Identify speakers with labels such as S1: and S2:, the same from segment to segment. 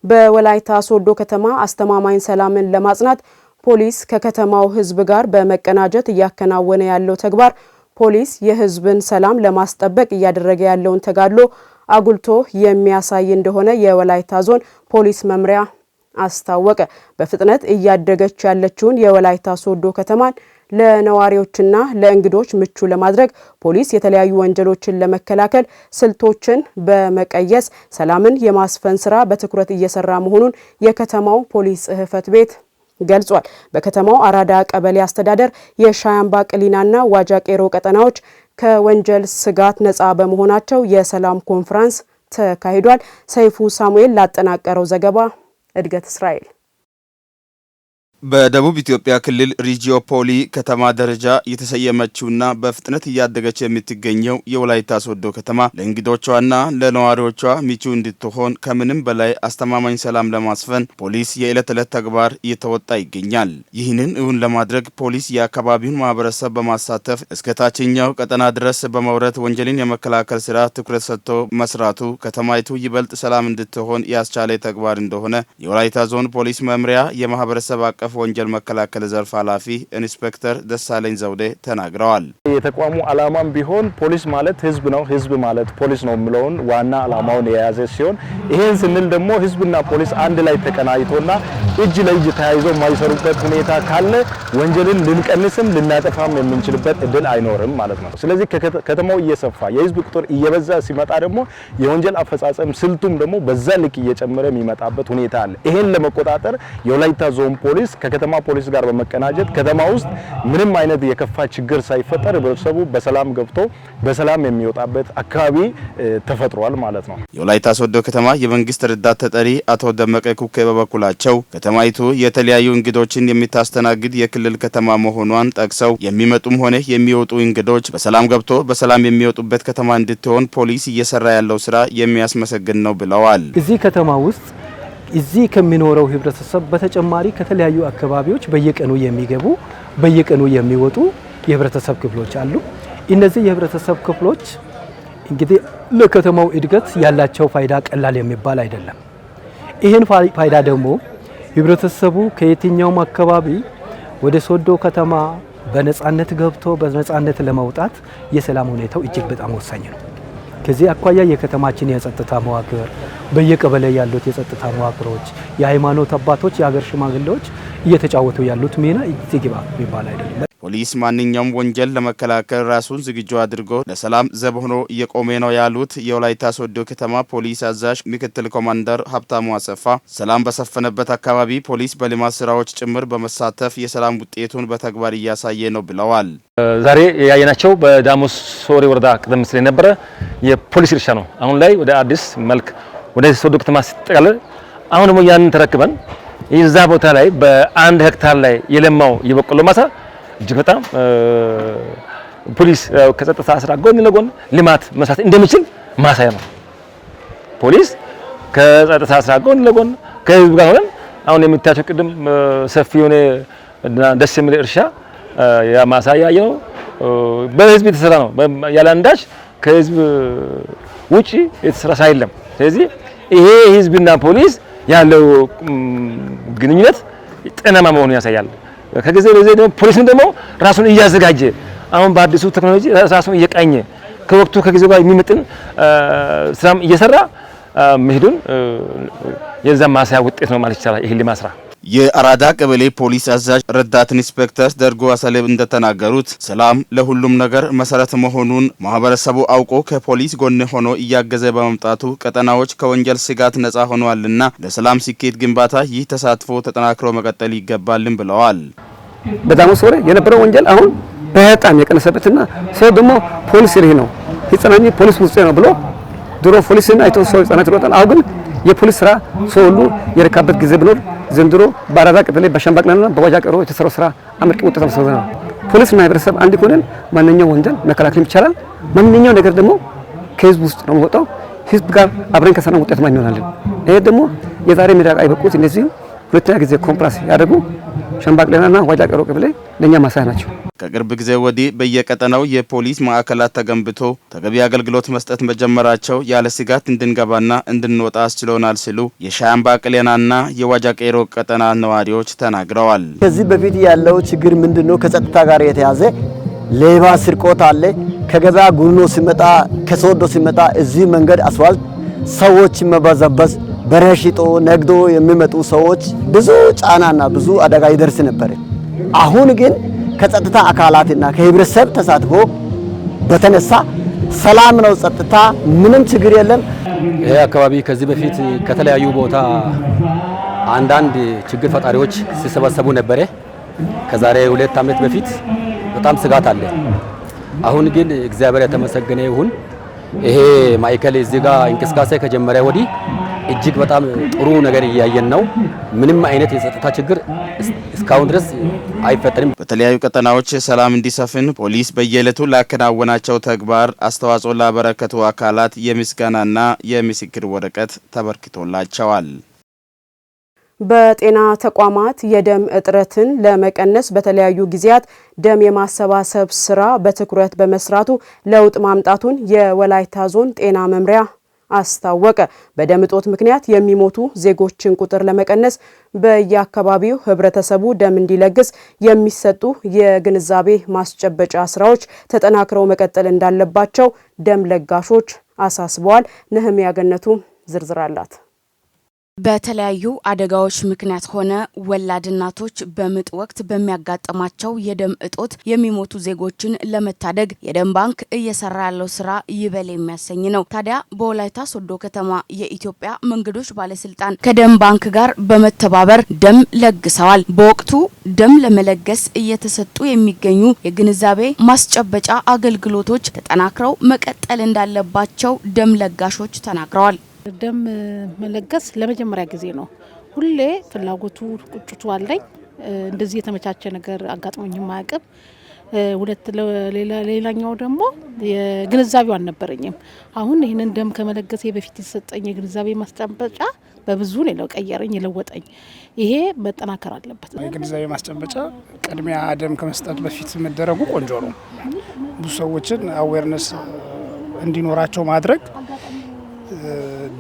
S1: በወላይታ ሶዶ ከተማ አስተማማኝ ሰላምን ለማጽናት ፖሊስ ከከተማው ህዝብ ጋር በመቀናጀት እያከናወነ ያለው ተግባር ፖሊስ የህዝብን ሰላም ለማስጠበቅ እያደረገ ያለውን ተጋድሎ አጉልቶ የሚያሳይ እንደሆነ የወላይታ ዞን ፖሊስ መምሪያ አስታወቀ። በፍጥነት እያደገች ያለችውን የወላይታ ሶዶ ከተማን ለነዋሪዎችና ለእንግዶች ምቹ ለማድረግ ፖሊስ የተለያዩ ወንጀሎችን ለመከላከል ስልቶችን በመቀየስ ሰላምን የማስፈን ስራ በትኩረት እየሰራ መሆኑን የከተማው ፖሊስ ጽሕፈት ቤት ገልጿል። በከተማው አራዳ ቀበሌ አስተዳደር የሻያምባ ቅሊናና ዋጃ ቄሮ ቀጠናዎች ከወንጀል ስጋት ነፃ በመሆናቸው የሰላም ኮንፈረንስ ተካሂዷል። ሰይፉ ሳሙኤል ላጠናቀረው ዘገባ እድገት እስራኤል
S2: በደቡብ ኢትዮጵያ ክልል ሪጂዮ ፖሊ ከተማ ደረጃ የተሰየመችውና በፍጥነት እያደገች የምትገኘው የወላይታ ሶዶ ከተማ ለእንግዶቿና ለነዋሪዎቿ ምቹ እንድትሆን ከምንም በላይ አስተማማኝ ሰላም ለማስፈን ፖሊስ የዕለት ተዕለት ተግባር እየተወጣ ይገኛል። ይህንን እውን ለማድረግ ፖሊስ የአካባቢውን ማህበረሰብ በማሳተፍ እስከ ታችኛው ቀጠና ድረስ በመውረድ ወንጀልን የመከላከል ስራ ትኩረት ሰጥቶ መስራቱ ከተማይቱ ይበልጥ ሰላም እንድትሆን ያስቻለ ተግባር እንደሆነ የወላይታ ዞን ፖሊስ መምሪያ የማህበረሰብ አቀፍ ወንጀል መከላከል ዘርፍ ኃላፊ ኢንስፔክተር ደሳለኝ ዘውዴ ተናግረዋል።
S3: የተቋሙ ዓላማም ቢሆን ፖሊስ ማለት ህዝብ ነው፣ ህዝብ ማለት ፖሊስ ነው የሚለውን ዋና ዓላማውን የያዘ ሲሆን ይሄን ስንል ደግሞ ህዝብና ፖሊስ አንድ ላይ ተቀናጅቶና እጅ ለእጅ ተያይዞ የማይሰሩበት ሁኔታ ካለ ወንጀልን ልንቀንስም ልናጠፋም የምንችልበት እድል አይኖርም ማለት ነው። ስለዚህ ከተማው እየሰፋ የህዝብ ቁጥር እየበዛ ሲመጣ ደግሞ የወንጀል አፈጻጸም ስልቱም ደግሞ በዛ ልክ እየጨመረ የሚመጣበት ሁኔታ አለ። ይሄን ለመቆጣጠር የወላይታ ዞን ፖሊስ ከከተማ ፖሊስ ጋር በመቀናጀት ከተማ ውስጥ ምንም አይነት የከፋ ችግር ሳይፈጠር ህብረተሰቡ በሰላም ገብቶ በሰላም የሚወጣበት አካባቢ ተፈጥሯል ማለት ነው።
S2: የወላይታ ሶዶ ከተማ የመንግስት ረዳት ተጠሪ አቶ ደመቀ ኩኬ በበኩላቸው ከተማይቱ የተለያዩ እንግዶችን የምታስተናግድ የክልል ከተማ መሆኗን ጠቅሰው የሚመጡም ሆነ የሚወጡ እንግዶች በሰላም ገብቶ በሰላም የሚወጡበት ከተማ እንድትሆን ፖሊስ እየሰራ ያለው ስራ የሚያስመሰግን ነው ብለዋል።
S4: እዚህ ከተማ ውስጥ እዚህ ከሚኖረው ህብረተሰብ በተጨማሪ ከተለያዩ አካባቢዎች በየቀኑ የሚገቡ በየቀኑ የሚወጡ የህብረተሰብ ክፍሎች አሉ። እነዚህ የህብረተሰብ ክፍሎች እንግዲህ ለከተማው እድገት ያላቸው ፋይዳ ቀላል የሚባል አይደለም። ይሄን ፋይዳ ደግሞ ህብረተሰቡ ከየትኛውም አካባቢ ወደ ሶዶ ከተማ በነጻነት ገብቶ በነጻነት ለማውጣት የሰላም ሁኔታው እጅግ በጣም ወሳኝ ነው። ከዚህ አኳያ የከተማችን የጸጥታ መዋቅር በየቀበሌ ያሉት የጸጥታ መዋቅሮች፣ የሃይማኖት አባቶች፣ የሀገር ሽማግሌዎች እየተጫወቱ ያሉት ሚና እጅግ ይባል አይደለም።
S2: ፖሊስ ማንኛውም ወንጀል ለመከላከል ራሱን ዝግጁ አድርጎ ለሰላም ዘብ ሆኖ እየቆመ ነው ያሉት የወላይታ ሶዶ ከተማ ፖሊስ አዛዥ ምክትል ኮማንደር ሀብታሙ አሰፋ ሰላም በሰፈነበት አካባቢ ፖሊስ በልማት ስራዎች ጭምር በመሳተፍ የሰላም ውጤቱን በተግባር እያሳየ ነው ብለዋል።
S5: ዛሬ ያየናቸው በዳሞስ ሶሪ ወረዳ ቀደም ሲል የነበረ የፖሊስ እርሻ ነው። አሁን ላይ ወደ አዲስ መልክ ወደ ሶዶ ከተማ ሲጠቃለል አሁን ደግሞ ያንን ተረክበን እዛ ቦታ ላይ በአንድ ሄክታር ላይ የለማው የበቆሎ ማሳ እጅግ በጣም ፖሊስ ከጸጥታ ስራ ጎን ለጎን ልማት መስራት እንደሚችል ማሳያ ነው። ፖሊስ ከጸጥታ ስራ ጎን ለጎን ከህዝብ ጋር ሆነን አሁን የሚታየው ቅድም ሰፊ የሆነ ደስ የሚል እርሻ ያ ማሳያ ነው። በህዝብ የተሰራ ነው። ያለ አንዳች ከህዝብ ውጪ የተሰራ ሳይለም። ስለዚህ ይሄ ህዝብና ፖሊስ ያለው ግንኙነት ጤናማ መሆኑን ያሳያል። ከጊዜ በዚህ ደግሞ ፖሊስም ደግሞ ራሱን እያዘጋጀ አሁን በአዲሱ ቴክኖሎጂ ራሱን እየቃኘ ከወቅቱ ከጊዜው ጋር የሚመጥን ስራም እየሰራ መሄዱን የዛ ማሳያ ውጤት ነው ማለት ይቻላል። ይሄ ሊማስራ
S2: የአራዳ ቀበሌ ፖሊስ አዛዥ ረዳት ኢንስፔክተር ደርጎ አሰለብ እንደተናገሩት ሰላም ለሁሉም ነገር መሰረት መሆኑን ማህበረሰቡ አውቆ ከፖሊስ ጎን ሆኖ እያገዘ በመምጣቱ ቀጠናዎች ከወንጀል ስጋት ነፃ ሆነዋልና ለሰላም ስኬት ግንባታ ይህ ተሳትፎ ተጠናክሮ መቀጠል ይገባልን ብለዋል።
S6: በዳሞስ ሶሪ የነበረው ወንጀል አሁን በጣም የቀነሰበትና ሰው ደግሞ ፖሊስ ይሄ ነው ህፃናት ፖሊስ ውስጥ ነው ብሎ ድሮ ፖሊስን አይቶ ሰው ህፃናት ይሮጣል። አሁን ግን የፖሊስ ስራ ሰው ሁሉ የረካበት ጊዜ ብኖር ዘንድሮ በአራዳ ቀበሌ በሻምባቅለና በዋጃ ቄሮ የተሰራው ስራ አመርቂ ውጤት ነው። ፖሊስና ማህበረሰብ አንድ ሆነን ማንኛውም ወንጀል መከላከል ይቻላል። ማንኛውም ነገር ደግሞ ከህዝብ ውስጥ ነው የሚወጣው። ህዝብ ጋር አብረን ከሰራን ውጤት ማን ይሆናል። ይሄ ደግሞ የዛሬ ሚዳቅ አይበቁት እነዚህ ሁለተኛ ጊዜ ኮምፕላስ ያደረጉ ሻምባቅለና ዋጃ ቄሮ ቀበሌ ለኛ ማሳያ ናቸው።
S2: ከቅርብ ጊዜ ወዲህ በየቀጠናው የፖሊስ ማዕከላት ተገንብቶ ተገቢ አገልግሎት መስጠት መጀመራቸው ያለ ስጋት እንድንገባና እንድንወጣ አስችሎናል ሲሉ የሻምባ ቅሌናና የዋጃ ቄሮ ቀጠና ነዋሪዎች ተናግረዋል።
S7: ከዚህ በፊት ያለው ችግር ምንድነው? ከጸጥታ ጋር የተያዘ ሌባ ስርቆት አለ። ከገበያ ጉኖ ሲመጣ ከሶዶ ሲመጣ እዚህ መንገድ አስፋልት ሰዎች መበዘበዝ በረሽጦ ነግዶ የሚመጡ ሰዎች ብዙ ጫናና ብዙ አደጋ ይደርስ ነበር። አሁን ግን ከጸጥታ አካላትና ከህብረተሰብ ተሳትፎ በተነሳ ሰላም ነው፣ ጸጥታ ምንም ችግር የለም።
S8: ይሄ አካባቢ ከዚህ በፊት ከተለያዩ ቦታ አንዳንድ ችግር ፈጣሪዎች ሲሰበሰቡ ነበር። ከዛሬ 2 ዓመት በፊት በጣም ስጋት አለ። አሁን ግን እግዚአብሔር የተመሰገነ ይሁን ይሄ ማዕከል እዚህ ጋር እንቅስቃሴ ከጀመረ ወዲህ እጅግ በጣም ጥሩ ነገር እያየን ነው። ምንም አይነት የጸጥታ ችግር እስካሁን ድረስ አይፈጠርም።
S2: በተለያዩ ቀጠናዎች ሰላም እንዲሰፍን ፖሊስ በየዕለቱ ላከናወናቸው ተግባር አስተዋጽኦ ላበረከቱ አካላት የምስጋናና የምስክር ወረቀት ተበርክቶላቸዋል።
S1: በጤና ተቋማት የደም እጥረትን ለመቀነስ በተለያዩ ጊዜያት ደም የማሰባሰብ ስራ በትኩረት በመስራቱ ለውጥ ማምጣቱን የወላይታ ዞን ጤና መምሪያ አስታወቀ። በደም እጦት ምክንያት የሚሞቱ ዜጎችን ቁጥር ለመቀነስ በየአካባቢው ህብረተሰቡ ደም እንዲለግስ የሚሰጡ የግንዛቤ ማስጨበጫ ስራዎች ተጠናክረው መቀጠል እንዳለባቸው ደም ለጋሾች አሳስበዋል። ነህሚያ ገነቱ ዝርዝር አላት።
S9: በተለያዩ አደጋዎች ምክንያት ሆነ ወላድ እናቶች በምጥ ወቅት በሚያጋጥማቸው የደም እጦት የሚሞቱ ዜጎችን ለመታደግ የደም ባንክ እየሰራ ያለው ስራ ይበል የሚያሰኝ ነው። ታዲያ በወላይታ ሶዶ ከተማ የኢትዮጵያ መንገዶች ባለስልጣን ከደም ባንክ ጋር በመተባበር ደም ለግሰዋል። በወቅቱ ደም ለመለገስ እየተሰጡ የሚገኙ የግንዛቤ ማስጨበጫ አገልግሎቶች ተጠናክረው መቀጠል እንዳለባቸው ደም ለጋሾች ተናግረዋል።
S10: ደም መለገስ ለመጀመሪያ ጊዜ ነው። ሁሌ ፍላጎቱ ቁጭቱ አለኝ። እንደዚህ የተመቻቸ ነገር አጋጥሞኝም አያውቅም። ሌላኛው ደግሞ የግንዛቤው አልነበረኝም። አሁን ይህንን ደም ከመለገሴ በፊት የተሰጠኝ የግንዛቤ ማስጨበጫ በብዙ ነው ቀየረኝ፣ የለወጠኝ። ይሄ መጠናከር አለበት።
S11: የግንዛቤ ማስጨበጫ ቅድሚያ ደም ከመስጠት በፊት መደረጉ ቆንጆ ነው። ብዙ ሰዎችን አዌርነስ እንዲኖራቸው ማድረግ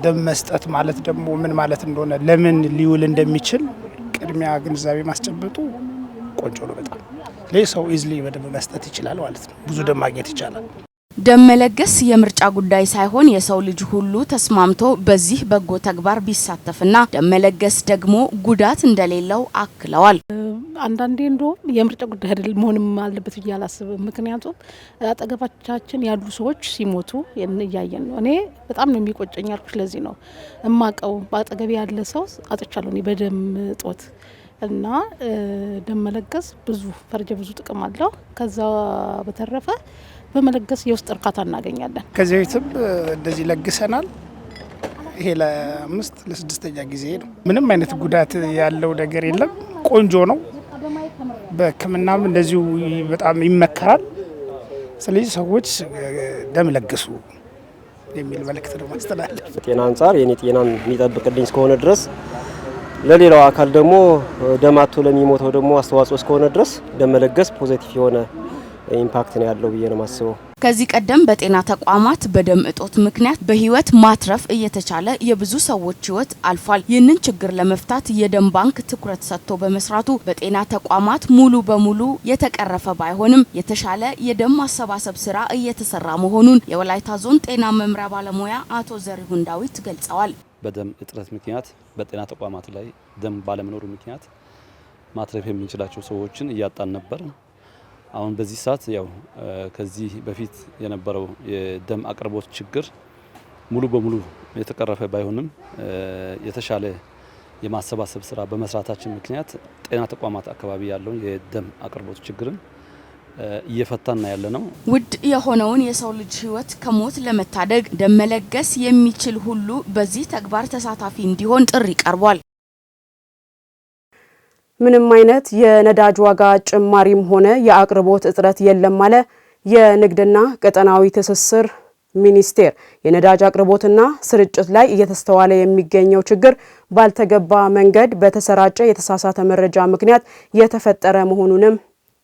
S11: ደም መስጠት ማለት ደግሞ ምን ማለት እንደሆነ ለምን ሊውል እንደሚችል ቅድሚያ ግንዛቤ ማስጨበጡ ቆንጆ ነው። በጣም ለሰው ኢዝሊ በደም መስጠት ይችላል ማለት ነው። ብዙ ደም ማግኘት ይቻላል።
S9: ደም መለገስ የምርጫ ጉዳይ ሳይሆን የሰው ልጅ ሁሉ ተስማምቶ በዚህ በጎ ተግባር ቢሳተፍና ደም መለገስ ደግሞ ጉዳት እንደሌለው አክለዋል።
S10: አንዳንዴ እንደውም የምርጫ ጉዳይ አይደለም መሆንም አለበት ብዬ አላስብም። ምክንያቱም አጠገባችን ያሉ ሰዎች ሲሞቱ እያየን ነው። እኔ በጣም ነው የሚቆጨኝ ያልኩሽ ለዚህ ነው። እማቀው በአጠገቤ ያለ ሰው አጥቻለሁ እኔ በደም እጦት እና ደም መለገስ ብዙ ፈርጀ ብዙ ጥቅም አለው። ከዛ በተረፈ በመለገስ የውስጥ እርካታ እናገኛለን።
S11: ከዚህ በፊትም እንደዚህ ለግሰናል። ይሄ ለ5 ለ6ኛ ጊዜ ነው። ምንም አይነት ጉዳት ያለው ነገር የለም። ቆንጆ ነው። በሕክምናም እንደዚሁ በጣም ይመከራል። ስለዚህ ሰዎች ደም ለግሱ የሚል መልእክት ነው ማስተላለፍ።
S12: ጤና አንጻር የኔ ጤናን የሚጠብቅልኝ እስከሆነ ድረስ ለሌላው አካል ደግሞ ደማቶ ለሚሞተው ደግሞ አስተዋጽኦ እስከሆነ ድረስ ደም መለገስ ፖዚቲቭ የሆነ ኢምፓክት ነው ያለው ብዬ ነው ማስበው።
S9: ከዚህ ቀደም በጤና ተቋማት በደም እጦት ምክንያት በህይወት ማትረፍ እየተቻለ የብዙ ሰዎች ህይወት አልፏል። ይህንን ችግር ለመፍታት የደም ባንክ ትኩረት ሰጥቶ በመስራቱ በጤና ተቋማት ሙሉ በሙሉ የተቀረፈ ባይሆንም የተሻለ የደም ማሰባሰብ ስራ እየተሰራ መሆኑን የወላይታ ዞን ጤና መምሪያ ባለሙያ አቶ ዘሪሁን ዳዊት ገልጸዋል።
S13: በደም እጥረት ምክንያት በጤና ተቋማት ላይ ደም ባለመኖሩ ምክንያት ማትረፍ የምንችላቸው ሰዎችን እያጣን ነበር። አሁን በዚህ ሰዓት ያው ከዚህ በፊት የነበረው የደም አቅርቦት ችግር ሙሉ በሙሉ የተቀረፈ ባይሆንም የተሻለ የማሰባሰብ ስራ በመስራታችን ምክንያት ጤና ተቋማት አካባቢ ያለውን የደም አቅርቦት ችግርን እየፈታና ያለ ነው።
S9: ውድ የሆነውን የሰው ልጅ ህይወት ከሞት ለመታደግ ደም መለገስ የሚችል ሁሉ በዚህ ተግባር ተሳታፊ እንዲሆን ጥሪ ቀርቧል። ምንም አይነት የነዳጅ ዋጋ ጭማሪም ሆነ የአቅርቦት እጥረት የለም አለ የንግድና ቀጠናዊ ትስስር ሚኒስቴር። የነዳጅ አቅርቦትና ስርጭት ላይ እየተስተዋለ የሚገኘው ችግር ባልተገባ መንገድ በተሰራጨ የተሳሳተ መረጃ ምክንያት የተፈጠረ መሆኑንም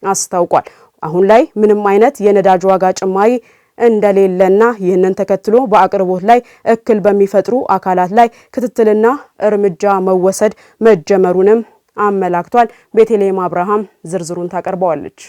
S9: አስታውቋል።
S1: አሁን ላይ ምንም አይነት የነዳጅ ዋጋ ጭማሪ እንደሌለና ይህንን ተከትሎ በአቅርቦት ላይ እክል በሚፈጥሩ አካላት ላይ ክትትልና እርምጃ መወሰድ መጀመሩንም አመላክቷል። ቤተልሔም አብርሃም ዝርዝሩን ታቀርበዋለች።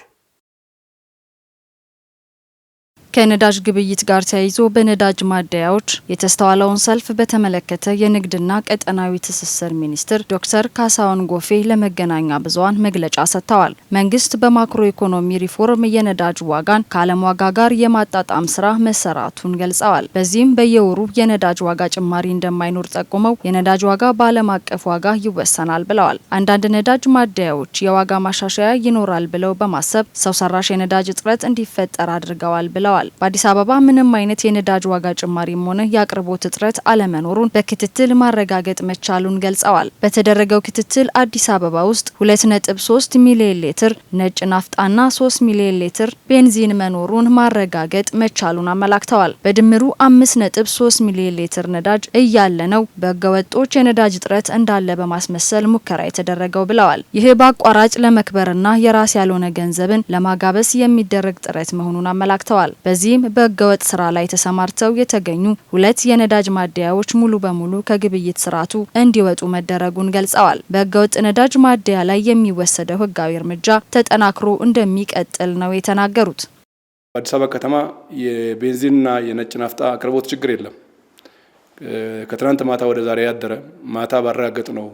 S14: ከነዳጅ ግብይት ጋር ተያይዞ በነዳጅ ማደያዎች የተስተዋለውን ሰልፍ በተመለከተ የንግድና ቀጠናዊ ትስስር ሚኒስትር ዶክተር ካሳሁን ጎፌ ለመገናኛ ብዙሃን መግለጫ ሰጥተዋል። መንግስት በማክሮ ኢኮኖሚ ሪፎርም የነዳጅ ዋጋን ከዓለም ዋጋ ጋር የማጣጣም ስራ መሰራቱን ገልጸዋል። በዚህም በየወሩ የነዳጅ ዋጋ ጭማሪ እንደማይኖር ጠቁመው የነዳጅ ዋጋ በዓለም አቀፍ ዋጋ ይወሰናል ብለዋል። አንዳንድ ነዳጅ ማደያዎች የዋጋ ማሻሻያ ይኖራል ብለው በማሰብ ሰው ሰራሽ የነዳጅ እጥረት እንዲፈጠር አድርገዋል ብለዋል። በአዲስ አበባ ምንም አይነት የነዳጅ ዋጋ ጭማሪም ሆነ የአቅርቦት እጥረት አለመኖሩን በክትትል ማረጋገጥ መቻሉን ገልጸዋል። በተደረገው ክትትል አዲስ አበባ ውስጥ 2.3 ሚሊዮን ሊትር ነጭ ናፍጣና 3 ሚሊዮን ሊትር ቤንዚን መኖሩን ማረጋገጥ መቻሉን አመላክተዋል። በድምሩ 5.3 ሚሊዮን ሊትር ነዳጅ እያለ ነው በህገወጦች የነዳጅ እጥረት እንዳለ በማስመሰል ሙከራ የተደረገው ብለዋል። ይህ በአቋራጭ ለመክበርና የራስ ያልሆነ ገንዘብን ለማጋበስ የሚደረግ ጥረት መሆኑን አመላክተዋል። በዚህም በህገወጥ ስራ ላይ ተሰማርተው የተገኙ 2 የነዳጅ ማደያዎች ሙሉ በሙሉ ከግብይት ስርዓቱ እንዲወጡ መደረጉን ገልጸዋል። በህገወጥ ነዳጅ ማደያ ላይ የሚወሰደው ህጋዊ እርምጃ ተጠናክሮ እንደሚቀጥል ነው የተናገሩት።
S15: በአዲስ አበባ ከተማ የቤንዚንና የነጭ ናፍጣ አቅርቦት ችግር የለም። ከትናንት ማታ ወደ ዛሬ ያደረ ማታ ባረጋገጥ ነው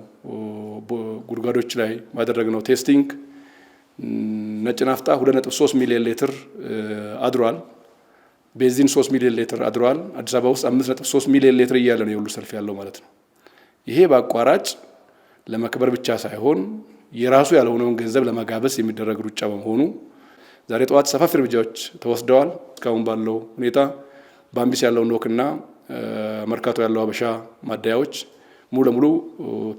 S15: ጉድጓዶች ላይ ባደረግነው ቴስቲንግ ነጭ ናፍጣ 2.3 ሚሊዮን ሊትር አድሯል። ቤንዚን 3 ሚሊዮን ሊትር አድሯል። አዲስ አበባ ውስጥ 5.3 ሚሊዮን ሊትር እያለ ነው የሁሉ ሰልፍ ያለው ማለት ነው። ይሄ በአቋራጭ ለመክበር ብቻ ሳይሆን የራሱ ያልሆነውን ገንዘብ ለማጋበስ የሚደረግ ሩጫ በመሆኑ ዛሬ ጠዋት ሰፋፊ እርምጃዎች ተወስደዋል። እስካሁን ባለው ሁኔታ በአምቢስ ያለው ኖክና መርካቶ ያለው አበሻ ማደያዎች ሙሉ ለሙሉ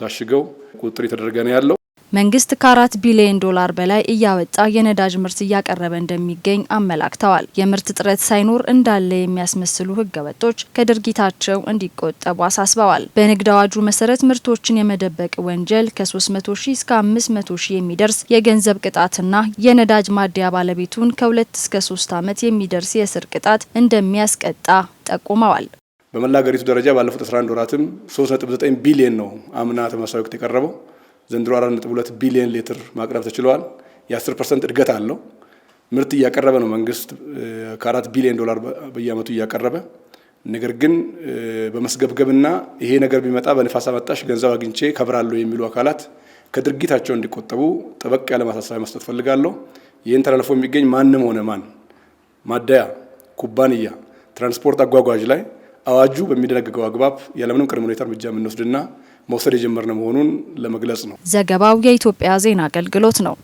S15: ታሽገው ቁጥጥር የተደረገ ነው ያለው።
S14: መንግስት ከ4 ቢሊዮን ዶላር በላይ እያወጣ የነዳጅ ምርት እያቀረበ እንደሚገኝ አመላክተዋል። የምርት እጥረት ሳይኖር እንዳለ የሚያስመስሉ ህገወጦች ከድርጊታቸው እንዲቆጠቡ አሳስበዋል። በንግድ አዋጁ መሰረት ምርቶችን የመደበቅ ወንጀል ከ300 ሺህ እስከ 500 ሺህ የሚደርስ የገንዘብ ቅጣትና የነዳጅ ማደያ ባለቤቱን ከ2 እስከ 3 ዓመት የሚደርስ የእስር ቅጣት እንደሚያስቀጣ ጠቁመዋል።
S15: በመላ ሀገሪቱ ደረጃ ባለፉት 11 ወራትም 3.9 ቢሊዮን ነው አምና ተመሳሳይ ወቅት የቀረበው። ዘንድሮ 4.2 ቢሊዮን ሊትር ማቅረብ ተችሏል። የ10% እድገት አለው። ምርት እያቀረበ ነው መንግስት ከ4 ቢሊዮን ዶላር በየአመቱ እያቀረበ። ነገር ግን በመስገብገብና ይሄ ነገር ቢመጣ በንፋስ አመጣሽ ገንዘብ አግኝቼ ከብራለሁ የሚሉ አካላት ከድርጊታቸው እንዲቆጠቡ ጠበቅ ያለ ማሳሰቢያ መስጠት ፈልጋለሁ። ይህን ተላልፎ የሚገኝ ማንም ሆነ ማን ማደያ፣ ኩባንያ፣ ትራንስፖርት አጓጓዥ ላይ አዋጁ በሚደነግገው አግባብ ያለምንም ቅድመ ሁኔታ እርምጃ የምንወስድና መውሰድ የጀመርነው መሆኑን ለመግለጽ ነው።
S14: ዘገባው የኢትዮጵያ ዜና አገልግሎት ነው።